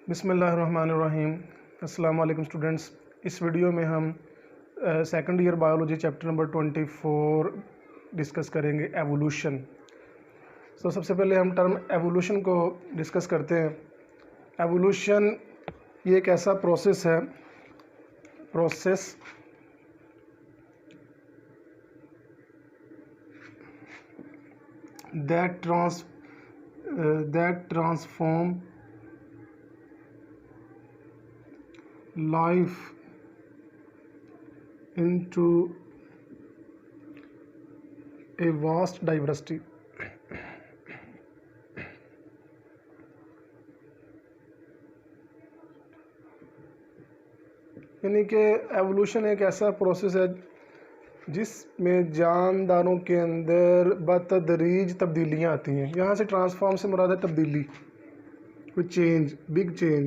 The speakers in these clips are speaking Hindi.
बिस्मिल्लाहिर्रहमानिर्रहीम। अस्सलाम वालेकुम स्टूडेंट्स। इस वीडियो में हम second year biology chapter number 24 discuss करेंगे, एवोल्यूशन। सबसे पहले हम टर्म एवोल्यूशन को डिस्कस करते हैं। एवोल्यूशन ये एक ऐसा प्रोसेस है that transform life into a vast diversity। यानी कि एवोल्यूशन एक ऐसा प्रोसेस है जिसमें जानदारों के अंदर बतदरीज तब्दीलियाँ आती हैं। यहाँ से ट्रांसफॉर्म से मुराद है तब्दीली, कोई चेंज, बिग चेंज।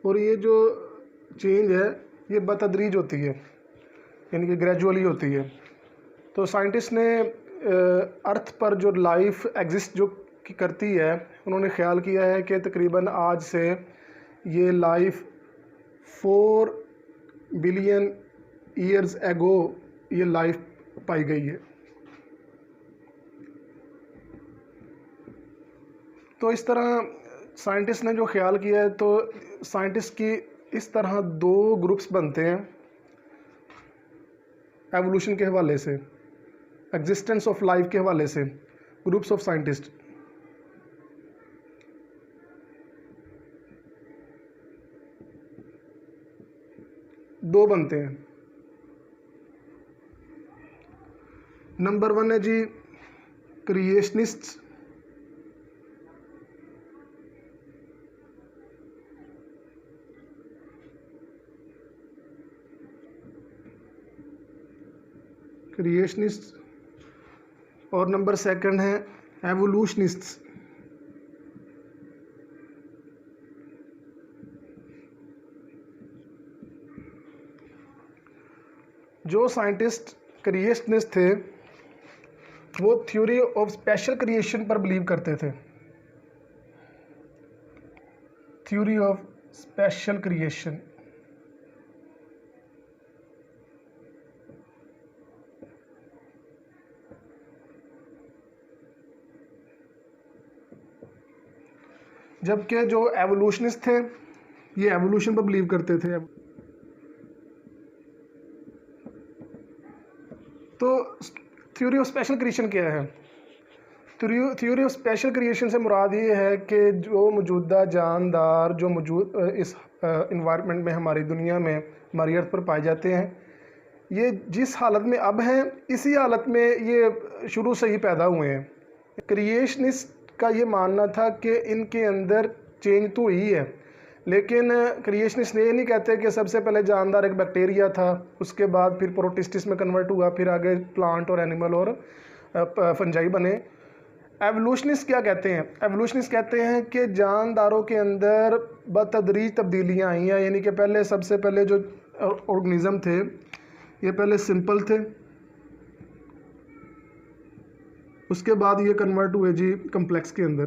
और ये जो चेंज है ये बतदरीज होती है, यानी कि ग्रेजुअली होती है। तो साइंटिस्ट ने अर्थ पर जो लाइफ एग्जिस्ट जो करती है, उन्होंने ख्याल किया है कि तकरीबन आज से ये लाइफ 4 बिलियन ईयर्स एगो ये लाइफ पाई गई है। तो इस तरह साइंटिस्ट ने जो ख्याल किया है, तो साइंटिस्ट की इस तरह 2 ग्रुप्स बनते हैं एवोल्यूशन के हवाले से, एग्जिस्टेंस ऑफ लाइफ के हवाले से। ग्रुप्स ऑफ साइंटिस्ट 2 बनते हैं। नंबर 1 है जी क्रिएशनिस्ट्स, और नंबर 2 है एवोल्यूशनिस्ट्स। जो साइंटिस्ट क्रिएशनिस्ट थे वो थ्योरी ऑफ स्पेशल क्रिएशन पर बिलीव करते थे। थ्योरी ऑफ स्पेशल क्रिएशन, जबकि जो एवोल्यूशनिस्ट थे ये एवोल्यूशन पर बिलीव करते थे। तो थ्योरी ऑफ स्पेशल क्रिएशन क्या है? थ्योरी ऑफ स्पेशल क्रिएशन से मुराद ये है कि जो मौजूदा जानदार जो मौजूद इस इन्वायरमेंट में, हमारी दुनिया में, हमारी अर्थ पर पाए जाते हैं, ये जिस हालत में अब हैं इसी हालत में ये शुरू से ही पैदा हुए हैं। क्रिएशनिस्ट का ये मानना था कि इनके अंदर चेंज तो हुई है, लेकिन क्रिएशनिस्ट ये नहीं कहते कि सबसे पहले जानदार एक बैक्टीरिया था, उसके बाद फिर प्रोटिस्टिस में कन्वर्ट हुआ, फिर आगे प्लांट और एनिमल और फंजाई बने। एवोल्यूशनिस्ट क्या कहते हैं? एवोल्यूशनिस्ट कहते हैं कि जानदारों के अंदर बतदरीज तब्दीलियाँ आई हैं। यानी कि पहले सबसे पहले जो ऑर्गेनिज्म थे ये पहले सिंपल थे, उसके बाद ये कन्वर्ट हुए जी कम्प्लेक्स के अंदर।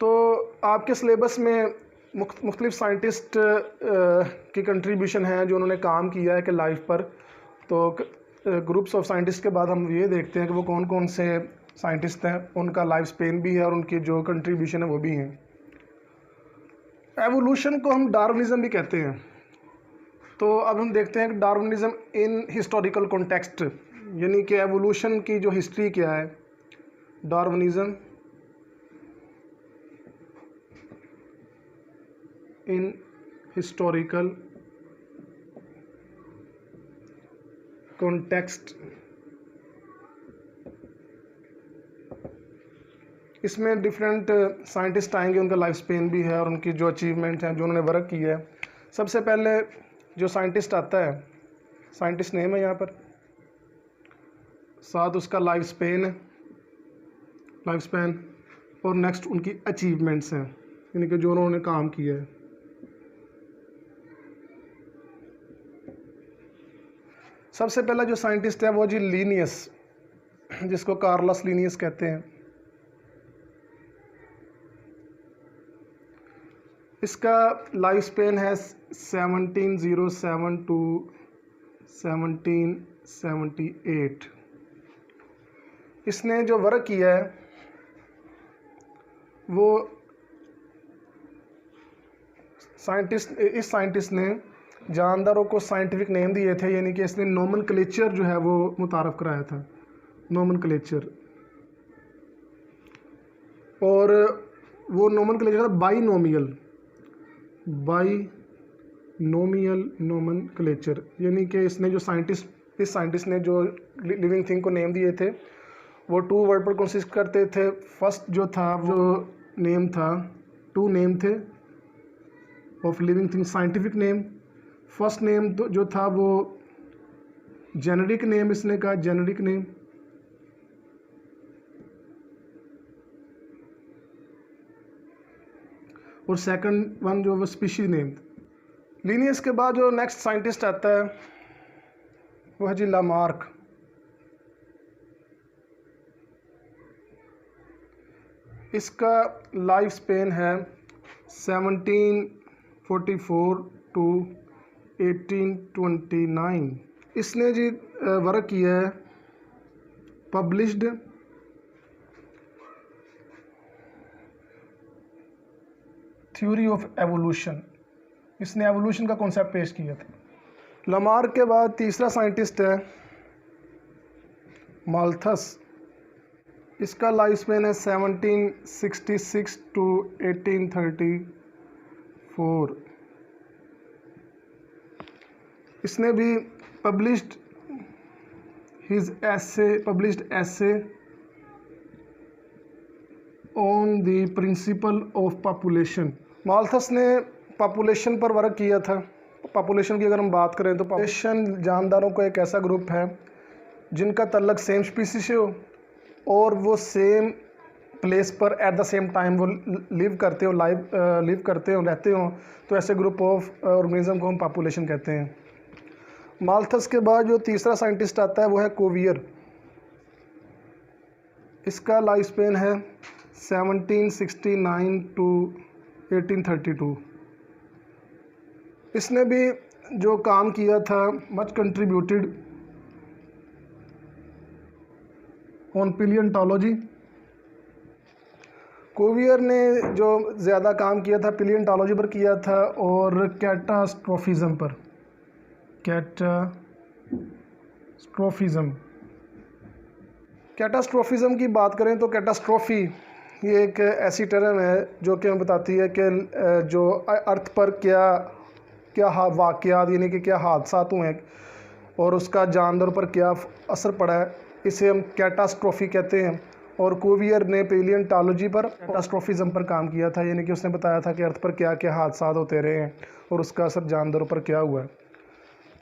तो आपके सिलेबस में मुख्तलिफ साइंटिस्ट की कंट्रीब्यूशन है जो उन्होंने काम किया है कि लाइफ पर। तो ग्रुप्स ऑफ साइंटिस्ट के बाद हम ये देखते हैं कि वो कौन कौन से साइंटिस्ट हैं, उनका लाइफ स्पेन भी है और उनकी जो कंट्रीब्यूशन है वो भी हैं। एवोल्यूशन को हम डार्विनिज्म भी कहते हैं। तो अब हम देखते हैं कि डार्विनिज्म इन हिस्टोरिकल कॉन्टेक्स्ट, यानी कि एवोल्यूशन की जो हिस्ट्री क्या है। डार्विनिज्म इन हिस्टोरिकल कॉन्टेक्स्ट, इसमें डिफरेंट साइंटिस्ट आएंगे, उनका लाइफ स्पेन भी है और उनकी जो अचीवमेंट हैं, जो उन्होंने वर्क किया है। सबसे पहले जो साइंटिस्ट आता है, साइंटिस्ट नेम है यहाँ पर, साथ उसका लाइफ स्पेन और नेक्स्ट उनकी अचीवमेंट्स हैं, यानी कि जो उन्होंने काम किया है। सबसे पहला जो साइंटिस्ट है वो जी लीनियस, जिसको कार्लस लीनियस कहते हैं। इसका लाइफ स्पेन है 1707 टू 1778। इसने जो वर्क किया है वो इस साइंटिस्ट ने जानदारों को साइंटिफिक नेम दिए थे, यानी कि इसने नोमेनक्लेचर जो है वो मुतारफ़ कराया था, नोमेनक्लेचर। और वो नोमेनक्लेचर था बाइनोमियल नोमेनक्लेचर, यानी कि इसने जो इस साइंटिस्ट ने जो लिविंग थिंग को नेम दिए थे वो 2 वर्ड पर कंसिस्ट करते थे। फर्स्ट जो था जो नेम था, 2 नेम थे of living thing, scientific name. First name तो जो था वो जेनेरिक नेम, इसने कहा जेनेरिक नेम। और सेकंड वन जो वो स्पीशीज नेम। लिनियस के बाद जो नेक्स्ट साइंटिस्ट आता है वो है जी लामार्क। इसका लाइफ स्पेन है 1744 टू 1829। इसने जी वर्क किया है, पब्लिश्ड थ्योरी ऑफ एवोल्यूशन। इसने एवोल्यूशन का कॉन्सेप्ट पेश किया था। लामार्क के बाद तीसरा साइंटिस्ट है माल्थस। इसका लाइफ स्पेन है 1766 टू 1834। इसने भी published essay on the principle of population. Malthus ने पॉपुलेशन पर वर्क किया था। पॉपुलेशन की अगर हम बात करें तो पॉपुलेशन जानदारों का एक ऐसा ग्रुप है जिनका तल्लक सेम स्पीसीज से हो और वो सेम प्लेस पर एट द सेम टाइम वो लिव करते हो रहते हो, तो ऐसे ग्रुप ऑफ ऑर्गेनिज्म को हम पॉपुलेशन कहते हैं। माल्थस के बाद जो तीसरा साइंटिस्ट आता है वो है कोवियर। इसका लाइफ स्पेन है 1769 टू 1832। इसने भी जो काम किया था मच कंट्रीब्यूटेड ऑन पिलियंटोलॉजी। कोवियर ने जो ज़्यादा काम किया था पिलियंटोलॉजी पर किया था और कैटास्ट्रोफिज़म पर। कैटास्ट्रोफिज़म की बात करें तो कैटास्ट्रोफी ये एक ऐसी टर्म है जो कि हमें बताती है कि जो अर्थ पर क्या वाक़यात यानी कि क्या हादसात हुए हैं और उसका जानदारों पर क्या असर पड़ा है, इसे हम कैटास्ट्रोफी कहते हैं। और कोवियर ने पेलियंटोलॉजी पर कैटास्ट्रोफिज़म पर काम किया था, यानी कि उसने बताया था कि अर्थ पर क्या क्या हादसात होते रहे हैं और उसका असर जानदारों पर क्या हुआ है।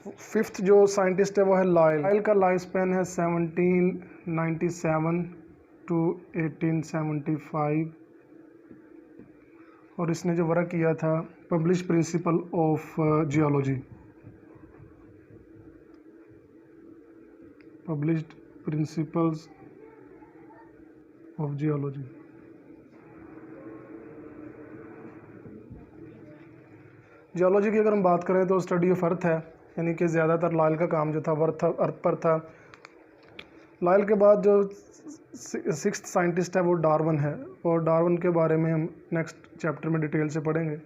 फिफ्थ जो साइंटिस्ट है वो है लायल का लाइफ स्पेन है 1797 टू 1875 और इसने जो वर्क किया था publish principle of geology, published principles of geology. Geology की अगर हम बात करें तो स्टडी ऑफ अर्थ है, यानी कि ज़्यादातर लायल का काम जो था अर्थ पर था। लायल के बाद जो सिक्स्थ साइंटिस्ट है वो डार्विन है और डार्विन के बारे में हम नेक्स्ट चैप्टर में डिटेल से पढ़ेंगे।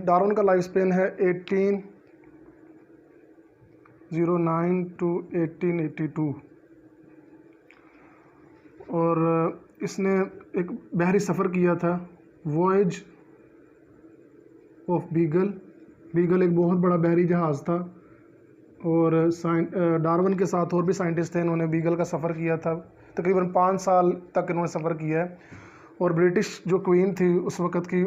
डार्विन का लाइफ स्पेन है 1809 टू 1882 और इसने एक बहरी सफ़र किया था, वॉयज ऑफ बीगल एक बहुत बड़ा बहरी जहाज़ था और डार्विन के साथ और भी साइंटिस्ट थे, इन्होंने बीगल का सफ़र किया था। तकरीबन 5 साल तक इन्होंने सफ़र किया है और ब्रिटिश जो क्वीन थी उस वक़्त की,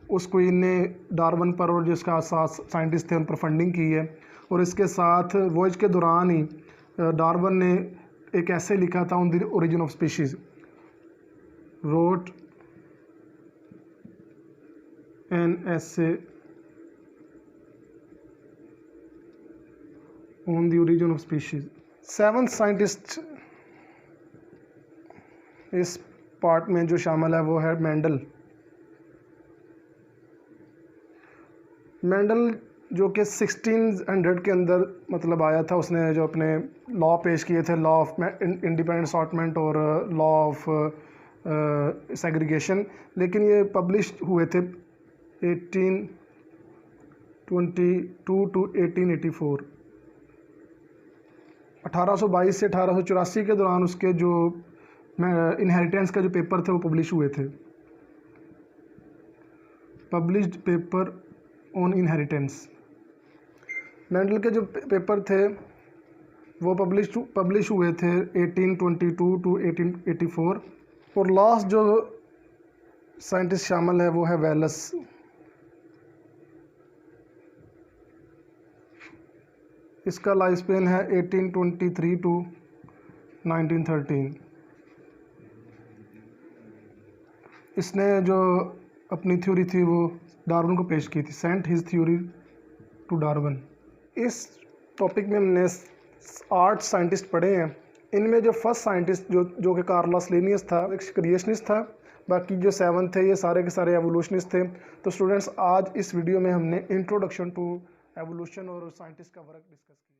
उस क्वीन ने डार्विन पर और जिसका साथ साइंटिस्ट थे उन पर फंडिंग की है। और इसके साथ वॉयज के दौरान ही डार्विन ने एक ऐसे लिखा था on the origin of species, wrote an essay on the origin of species. 7th scientist इस पार्ट में जो शामिल है वो है मेंडल। मेंडल जो कि 1600 के अंदर मतलब आया था, उसने जो अपने लॉ पेश किए थे, लॉ ऑफ इंडिपेंडेंट असॉर्टमेंट और लॉ ऑफ सेग्रीगेशन, लेकिन ये पब्लिश हुए थे 1822 टू 1884। 1822 से 1884 के दौरान उसके जो इनहेरिटेंस का जो पेपर थे वो पब्लिश हुए थे, published paper on inheritance. Mendel के जो पेपर थे वो पब्लिश हुए थे 1822 टू 1884। और लास्ट जो साइंटिस्ट शामिल है वो है वेलस। इसका लाइफ स्पेन है 1823 टू 1913। इसने जो अपनी थ्योरी थी वो डार्विन को पेश की थी, sent his theory to Darwin. इस टॉपिक में हमने 8 साइंटिस्ट पढ़े हैं। इनमें जो फर्स्ट साइंटिस्ट जो कि कार्लस लिनियस था, एक क्रिएशनिस्ट था। बाकी जो 7 थे ये सारे के सारे एवोल्यूशनिस्ट थे। तो स्टूडेंट्स, आज इस वीडियो में हमने इंट्रोडक्शन टू एवोल्यूशन और साइंटिस्ट का वर्क डिस्कस किया।